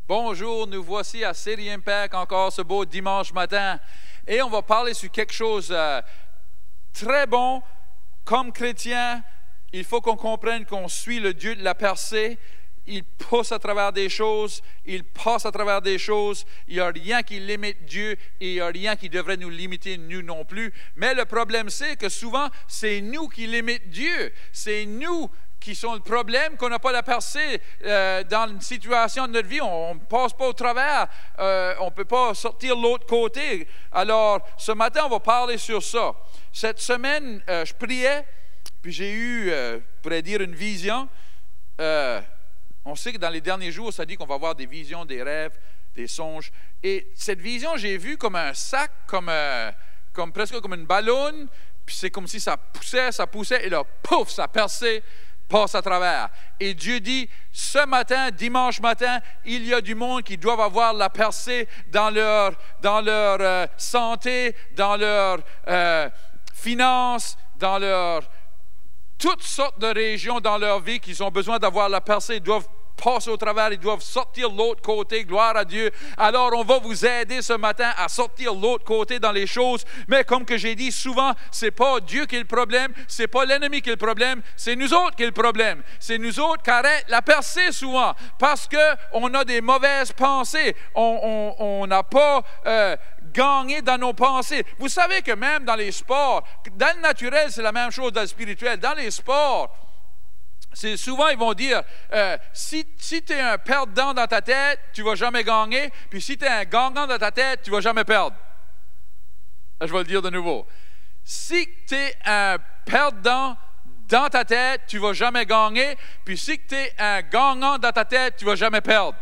Bonjour, nous voici à City Impact encore ce beau dimanche matin et on va parler sur quelque chose très bon. Comme chrétien, il faut qu'on comprenne qu'on suit le Dieu de la percée. Il pousse à travers des choses, il passe à travers des choses. Il n'y a rien qui limite Dieu et il n'y a rien qui devrait nous limiter, nous non plus. Mais le problème, c'est que souvent, c'est nous qui limitent Dieu. C'est nous qui sont le problème, qu'on n'a pas la percée dans une situation de notre vie. On ne passe pas au travers, on ne peut pas sortir de l'autre côté. Alors, ce matin, on va parler sur ça. Cette semaine, je priais, puis j'ai eu, je pourrais dire, une vision. On sait que dans les derniers jours, ça dit qu'on va avoir des visions, des rêves, des songes. Et cette vision, j'ai vu comme un sac, comme presque comme une ballonne, puis c'est comme si ça poussait, et là, pouf, ça perçait, passe à travers. Et Dieu dit, ce matin, dimanche matin, il y a du monde qui doivent avoir la percée dans leur santé, dans leur finances, dans leur toutes sortes de régions dans leur vie qu'ils ont besoin d'avoir la percée. Ils doivent passer au travers, ils doivent sortir de l'autre côté, gloire à Dieu. Alors on va vous aider ce matin à sortir de l'autre côté dans les choses, mais comme que j'ai dit souvent, c'est pas Dieu qui est le problème, c'est pas l'ennemi qui est le problème, c'est nous autres qui est le problème. C'est nous autres qui arrêtent la percée souvent, parce qu'on a des mauvaises pensées, on n'a pas gagné dans nos pensées. Vous savez que même dans les sports, dans le naturel, c'est la même chose dans le spirituel. Dans les sports, souvent, ils vont dire, si tu es un perdant dans ta tête, tu ne vas jamais gagner. Puis si tu es un gagnant dans ta tête, tu ne vas jamais perdre. Je vais le dire de nouveau. Si tu es un perdant dans ta tête, tu ne vas jamais gagner. Puis si tu es un gagnant dans ta tête, tu ne vas jamais perdre.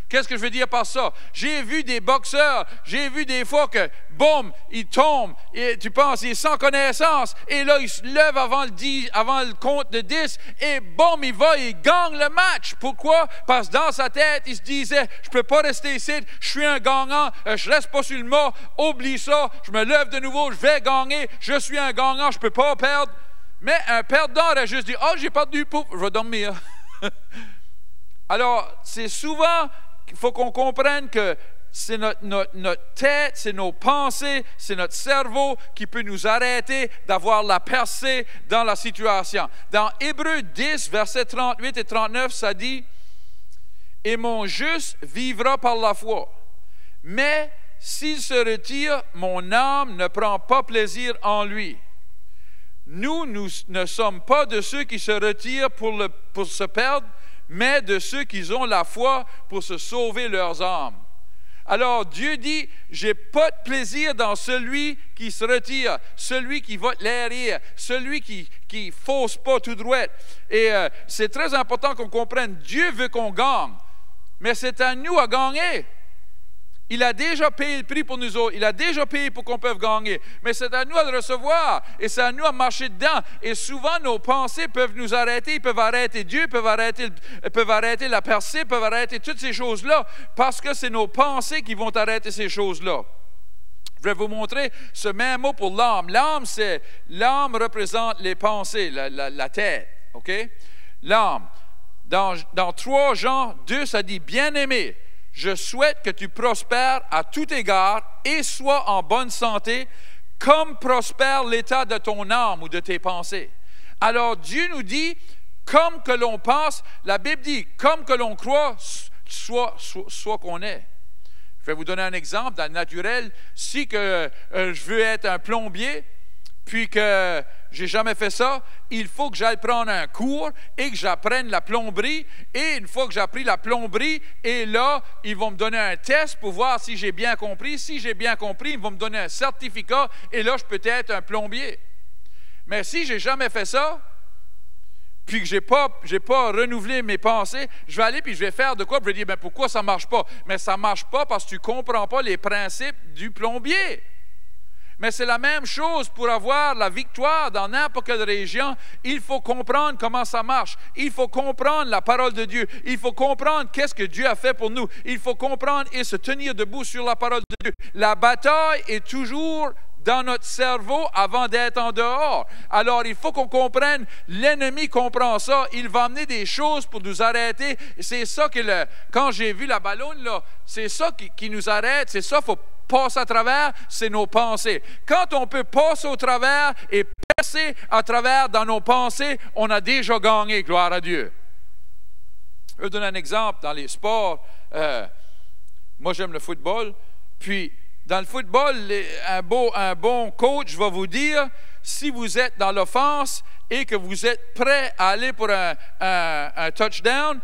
Qu'est-ce que je veux dire par ça? J'ai vu des boxeurs, j'ai vu des fois que, boum, ils tombent, et tu penses, il est sans connaissance, et là, il se lève avant le compte de 10, et boum, il gagne le match. Pourquoi? Parce que dans sa tête, il se disait, je ne peux pas rester ici, je suis un gagnant, je ne reste pas sur le mât, oublie ça, je me lève de nouveau, je vais gagner, je suis un gagnant, je ne peux pas perdre. Mais un perdant aurait juste dit, j'ai perdu, pouf, je vais dormir. Alors, c'est souvent... Il faut qu'on comprenne que c'est notre tête, c'est nos pensées, c'est notre cerveau qui peut nous arrêter d'avoir la percée dans la situation. Dans Hébreux 10, versets 38 et 39, ça dit « Et mon juste vivra par la foi, mais s'il se retire, mon âme ne prend pas plaisir en lui. Nous ne sommes pas de ceux qui se retirent pour se perdre, mais de ceux qui ont la foi pour se sauver leurs âmes. » Alors Dieu dit, j'ai pas de plaisir dans celui qui se retire, celui qui va l'errer, celui qui fausse pas tout droit. Et c'est très important qu'on comprenne, Dieu veut qu'on gagne, mais c'est à nous à gagner. Il a déjà payé le prix pour nous autres. Il a déjà payé pour qu'on puisse gagner. Mais c'est à nous à le recevoir. Et c'est à nous à marcher dedans. Et souvent, nos pensées peuvent nous arrêter. Ils peuvent arrêter Dieu, peuvent arrêter la percée, peuvent arrêter toutes ces choses-là. Parce que c'est nos pensées qui vont arrêter ces choses-là. Je vais vous montrer ce même mot pour l'âme. L'âme représente les pensées, la tête. OK? L'âme. Dans 3 Jean 2, ça dit, bien-aimé, je souhaite que tu prospères à tout égard et sois en bonne santé, comme prospère l'état de ton âme ou de tes pensées. Alors Dieu nous dit, comme que l'on pense, la Bible dit, comme que l'on croit, soit qu'on est. Je vais vous donner un exemple dans le naturel. Si que je veux être un plombier, puis que j'ai jamais fait ça, il faut que j'aille prendre un cours et que j'apprenne la plomberie. Et une fois que j'ai appris la plomberie, et là, ils vont me donner un test pour voir si j'ai bien compris. Si j'ai bien compris, ils vont me donner un certificat et là, je peux être un plombier. Mais si j'ai jamais fait ça, puis que j'ai pas renouvelé mes pensées, je vais aller puis je vais faire de quoi? Je vais dire, pourquoi ça marche pas? Mais ça marche pas parce que tu comprends pas les principes du plombier. Mais c'est la même chose pour avoir la victoire dans n'importe quelle région. Il faut comprendre comment ça marche. Il faut comprendre la parole de Dieu. Il faut comprendre qu'est-ce que Dieu a fait pour nous. Il faut comprendre et se tenir debout sur la parole de Dieu. La bataille est toujours dans notre cerveau avant d'être en dehors. Alors, il faut qu'on comprenne, l'ennemi comprend ça, il va amener des choses pour nous arrêter. C'est ça que, quand j'ai vu la ballonne, là, c'est ça qui nous arrête, c'est ça, il faut passer à travers, c'est nos pensées. Quand on peut passer au travers et passer à travers dans nos pensées, on a déjà gagné, gloire à Dieu. Je vais donner un exemple dans les sports. Moi, j'aime le football. Puis, dans le football, un bon coach va vous dire, si vous êtes dans l'offense et que vous êtes prêt à aller pour un touchdown,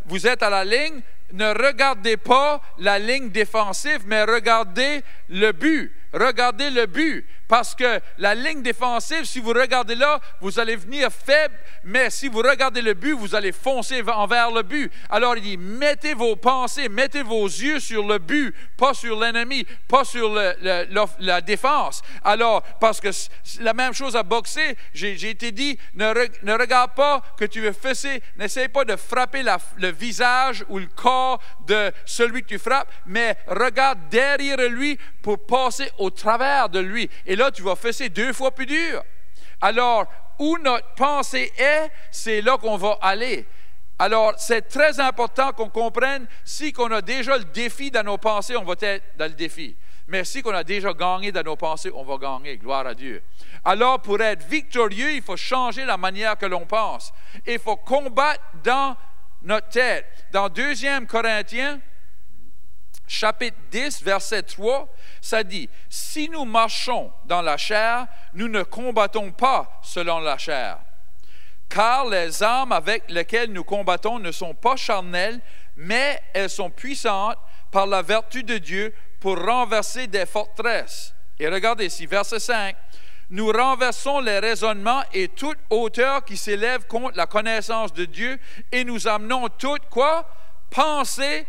vous êtes à la ligne, ne regardez pas la ligne défensive, mais regardez le but. Regardez le but. Parce que la ligne défensive, si vous regardez là, vous allez venir faible, mais si vous regardez le but, vous allez foncer envers le but. Alors il dit, mettez vos pensées, mettez vos yeux sur le but, pas sur l'ennemi, pas sur la défense. Alors, parce que la même chose à boxer, j'ai été dit, ne regarde pas que tu veux fesser, n'essaye pas de frapper le visage ou le corps de celui que tu frappes, mais regarde derrière lui pour passer au travers de lui. Et là, tu vas fesser 2 fois plus dur. Alors, où notre pensée est, c'est là qu'on va aller. Alors, c'est très important qu'on comprenne, si on a déjà le défi dans nos pensées, on va être dans le défi. Mais si on a déjà gagné dans nos pensées, on va gagner. Gloire à Dieu. Alors, pour être victorieux, il faut changer la manière que l'on pense. Il faut combattre dans notre tête. Dans 2 Corinthiens, chapitre 10, verset 3, ça dit, « Si nous marchons dans la chair, nous ne combattons pas selon la chair. Car les armes avec lesquelles nous combattons ne sont pas charnelles, mais elles sont puissantes par la vertu de Dieu pour renverser des forteresses. » Et regardez ici, verset 5, « Nous renversons les raisonnements et toute hauteur qui s'élève contre la connaissance de Dieu et nous amenons toute, quoi? Pensée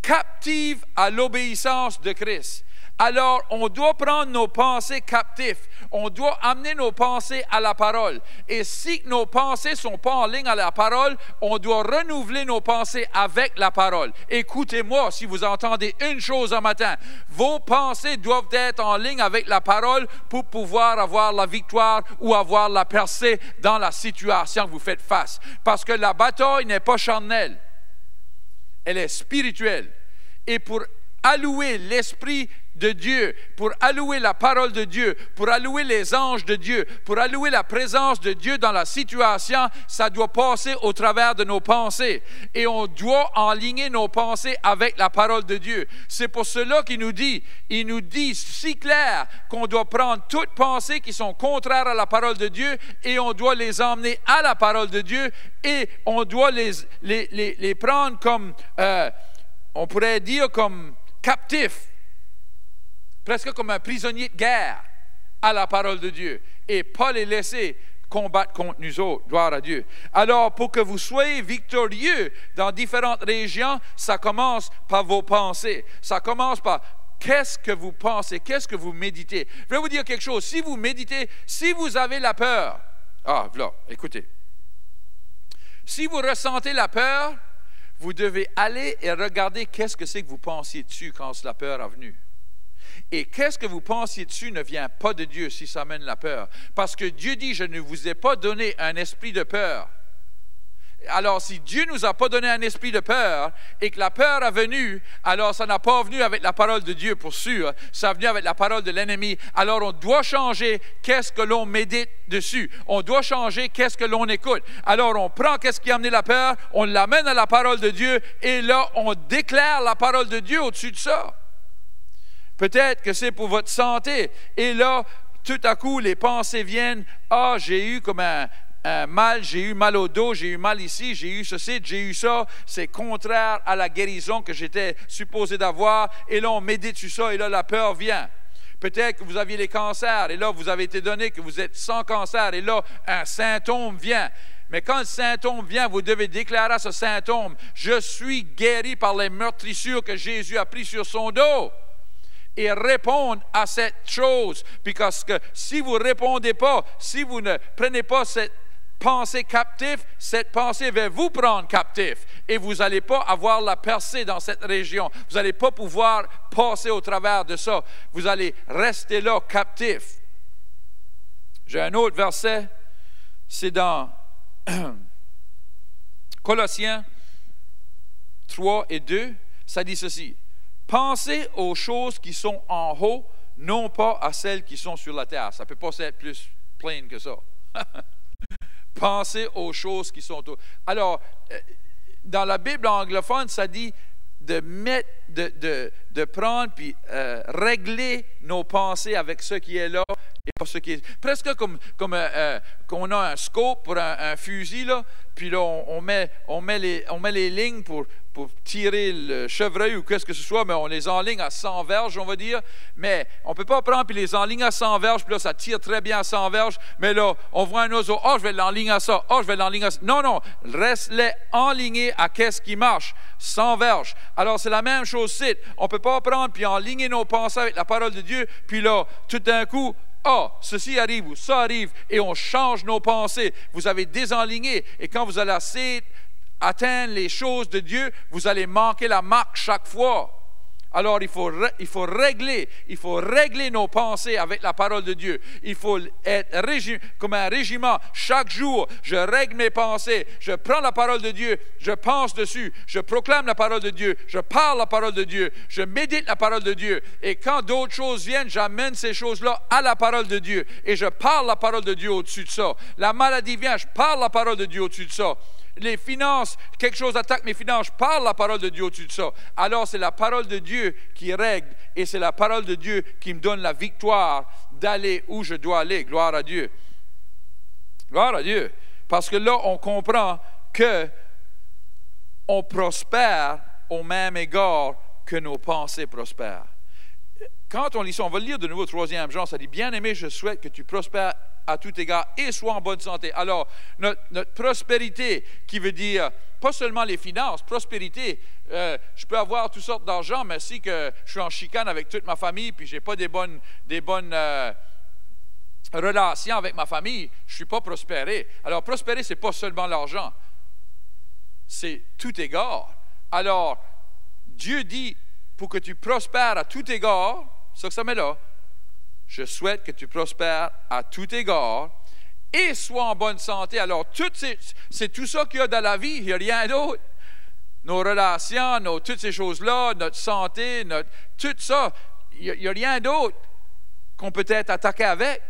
captive à l'obéissance de Christ. » Alors, on doit prendre nos pensées captives. On doit amener nos pensées à la parole. Et si nos pensées ne sont pas en ligne à la parole, on doit renouveler nos pensées avec la parole. Écoutez-moi, si vous entendez une chose un matin, vos pensées doivent être en ligne avec la parole pour pouvoir avoir la victoire ou avoir la percée dans la situation que vous faites face. Parce que la bataille n'est pas charnelle. Elle est spirituelle. Et pour allouer l'Esprit de Dieu, pour allouer la parole de Dieu, pour allouer les anges de Dieu, pour allouer la présence de Dieu dans la situation, ça doit passer au travers de nos pensées. Et on doit aligner nos pensées avec la parole de Dieu. C'est pour cela qu'il nous dit si clair qu'on doit prendre toutes pensées qui sont contraires à la parole de Dieu et on doit les emmener à la parole de Dieu et on doit les prendre comme, on pourrait dire comme captifs. Presque comme un prisonnier de guerre à la parole de Dieu et pas les laisser combattre contre nous autres. Gloire à Dieu. Alors, pour que vous soyez victorieux dans différentes régions, ça commence par vos pensées. Ça commence par qu'est-ce que vous pensez, qu'est-ce que vous méditez. Je vais vous dire quelque chose. Si vous méditez, si vous avez la peur, voilà, écoutez. Si vous ressentez la peur, vous devez aller et regarder qu'est-ce que c'est que vous pensiez dessus quand la peur est venue. Et qu'est-ce que vous pensiez dessus ne vient pas de Dieu si ça amène la peur. Parce que Dieu dit, je ne vous ai pas donné un esprit de peur. Alors, si Dieu ne nous a pas donné un esprit de peur et que la peur est venue, alors ça n'a pas venu avec la parole de Dieu pour sûr, ça est venu avec la parole de l'ennemi. Alors, on doit changer qu'est-ce que l'on médite dessus. On doit changer qu'est-ce que l'on écoute. Alors, on prend qu'est-ce qui a amené la peur, on l'amène à la parole de Dieu et là, on déclare la parole de Dieu au-dessus de ça. Peut-être que c'est pour votre santé. Et là, tout à coup, les pensées viennent. J'ai eu comme un mal, j'ai eu mal au dos, j'ai eu mal ici, j'ai eu ceci, j'ai eu ça. C'est contraire à la guérison que j'étais supposé d'avoir. Et là, on médite sur ça et là, la peur vient. Peut-être que vous aviez les cancers et là, vous avez été donné que vous êtes sans cancer et là, un symptôme vient. Mais quand le symptôme vient, vous devez déclarer à ce symptôme, je suis guéri par les meurtrissures que Jésus a pris sur son dos. Et répondre à cette chose. Parce que si vous ne répondez pas, si vous ne prenez pas pensée captive, cette pensée va vous prendre captif. Et vous n'allez pas avoir la percée dans cette région. Vous n'allez pas pouvoir passer au travers de ça. Vous allez rester là, captif. J'ai un autre verset, c'est dans Colossiens 3 et 2, ça dit ceci. Pensez aux choses qui sont en haut, non pas à celles qui sont sur la terre. Ça ne peut pas être plus plain que ça. Pensez aux choses qui sont haut. Alors, dans la Bible anglophone, ça dit de prendre puis régler nos pensées avec ce qui est là et pas ce qui est. Presque comme on a un scope pour un fusil, là, puis là, on met les lignes pour tirer le chevreuil ou qu'est-ce que ce soit, mais on les enligne à 100 verges, on va dire. Mais on ne peut pas prendre puis les enligner à 100 verges, puis là, ça tire très bien à 100 verges. Mais là, on voit un oiseau, je vais l'enligner à ça, je vais l'enligner à ça. Non, reste-les enlignés à qu'est-ce qui marche, 100 verges. Alors, c'est la même chose ici. On ne peut pas prendre puis enligner nos pensées avec la parole de Dieu, puis là, tout d'un coup, ceci arrive ou ça arrive, et on change nos pensées. Vous avez désenligné, et quand vous allez essayer atteindre les choses de Dieu, vous allez manquer la marque chaque fois. Alors, il faut régler nos pensées avec la parole de Dieu. Il faut être comme un régiment. Chaque jour, je règle mes pensées. Je prends la parole de Dieu, je pense dessus, je proclame la parole de Dieu, je parle la parole de Dieu, je médite la parole de Dieu. Et quand d'autres choses viennent, j'amène ces choses-là à la parole de Dieu. Et je parle la parole de Dieu au-dessus de ça. La maladie vient, je parle la parole de Dieu au-dessus de ça. Les finances, quelque chose attaque mes finances, je parle la parole de Dieu au-dessus de ça. Alors c'est la parole de Dieu qui règle et c'est la parole de Dieu qui me donne la victoire d'aller où je dois aller. Gloire à Dieu. Gloire à Dieu. Parce que là, on comprend que on prospère au même égard que nos pensées prospèrent. Quand on lit ça, on va le lire de nouveau, 3e Jean, ça dit « Bien-aimé, je souhaite que tu prospères à tout égard et sois en bonne santé. » Alors, notre prospérité, qui veut dire pas seulement les finances, prospérité, je peux avoir toutes sortes d'argent, mais si que je suis en chicane avec toute ma famille, puis je n'ai pas des bonnes relations avec ma famille, je ne suis pas prospéré. Alors, prospérer, ce n'est pas seulement l'argent, c'est tout égard. Alors, Dieu dit, pour que tu prospères à tout égard, c'est ça que ça met là, je souhaite que tu prospères à tout égard et sois en bonne santé. Alors, c'est tout ça qu'il y a dans la vie, il n'y a rien d'autre. Nos relations, toutes ces choses-là, notre santé, tout ça, il n'y a rien d'autre qu'on peut être attaqué avec.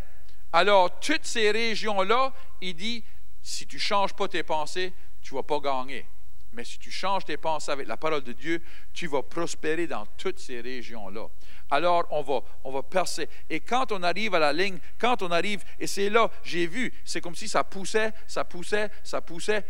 Alors, toutes ces régions-là, il dit, si tu ne changes pas tes pensées, tu ne vas pas gagner. Mais si tu changes tes pensées avec la parole de Dieu, tu vas prospérer dans toutes ces régions-là. Alors, on va percer. Et quand on arrive à la ligne, et c'est là, j'ai vu, c'est comme si ça poussait,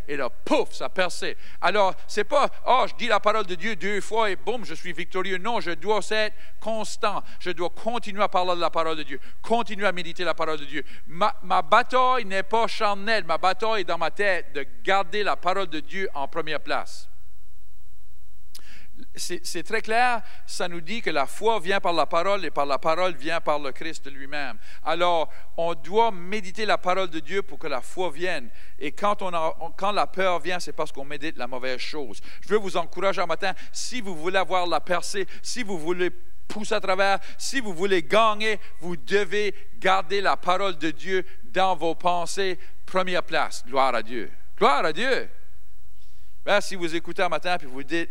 et là, pouf, ça perçait. Alors, c'est pas, je dis la parole de Dieu 2 fois et boum, je suis victorieux. Non, je dois être constant. Je dois continuer à parler de la parole de Dieu, continuer à méditer la parole de Dieu. Ma bataille n'est pas charnelle, ma bataille est dans ma tête de garder la parole de Dieu en première place. C'est très clair, ça nous dit que la foi vient par la parole et par la parole vient par le Christ lui-même. Alors, on doit méditer la parole de Dieu pour que la foi vienne. Et quand la peur vient, c'est parce qu'on médite la mauvaise chose. Je veux vous encourager un matin, si vous voulez avoir la percée, si vous voulez pousser à travers, si vous voulez gagner, vous devez garder la parole de Dieu dans vos pensées, première place. Gloire à Dieu. Gloire à Dieu. Ben, si vous écoutez un matin et vous dites,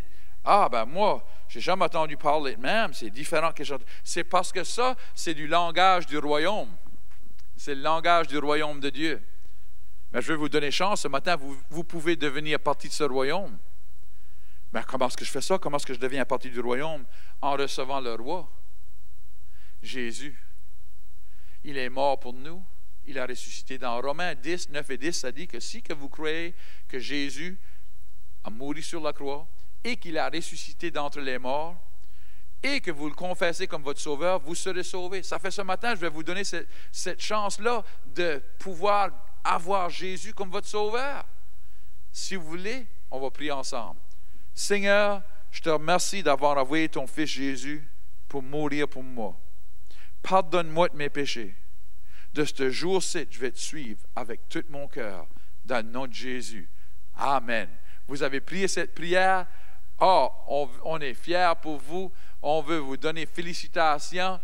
moi, je n'ai jamais entendu parler de même, c'est différent que c'est parce que ça, c'est du langage du royaume. C'est le langage du royaume de Dieu. Mais je vais vous donner chance, ce matin, vous pouvez devenir partie de ce royaume. Mais comment est-ce que je fais ça? Comment est-ce que je deviens partie du royaume? En recevant le roi, Jésus. Il est mort pour nous. Il a ressuscité. Dans Romains 10, 9 et 10, ça dit que si que vous croyez que Jésus a mouru sur la croix, et qu'il a ressuscité d'entre les morts, et que vous le confessez comme votre sauveur, vous serez sauvés. Ça fait ce matin, je vais vous donner cette chance-là de pouvoir avoir Jésus comme votre sauveur. Si vous voulez, on va prier ensemble. Seigneur, je te remercie d'avoir envoyé ton Fils Jésus pour mourir pour moi. Pardonne-moi de mes péchés. De ce jour-ci, je vais te suivre avec tout mon cœur, dans le nom de Jésus. Amen. Vous avez prié cette prière. On est fiers pour vous. On veut vous donner félicitations.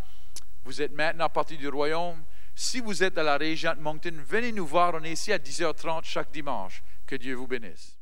Vous êtes maintenant partie du royaume. Si vous êtes dans la région de Moncton, venez nous voir. On est ici à 10h30 chaque dimanche. Que Dieu vous bénisse.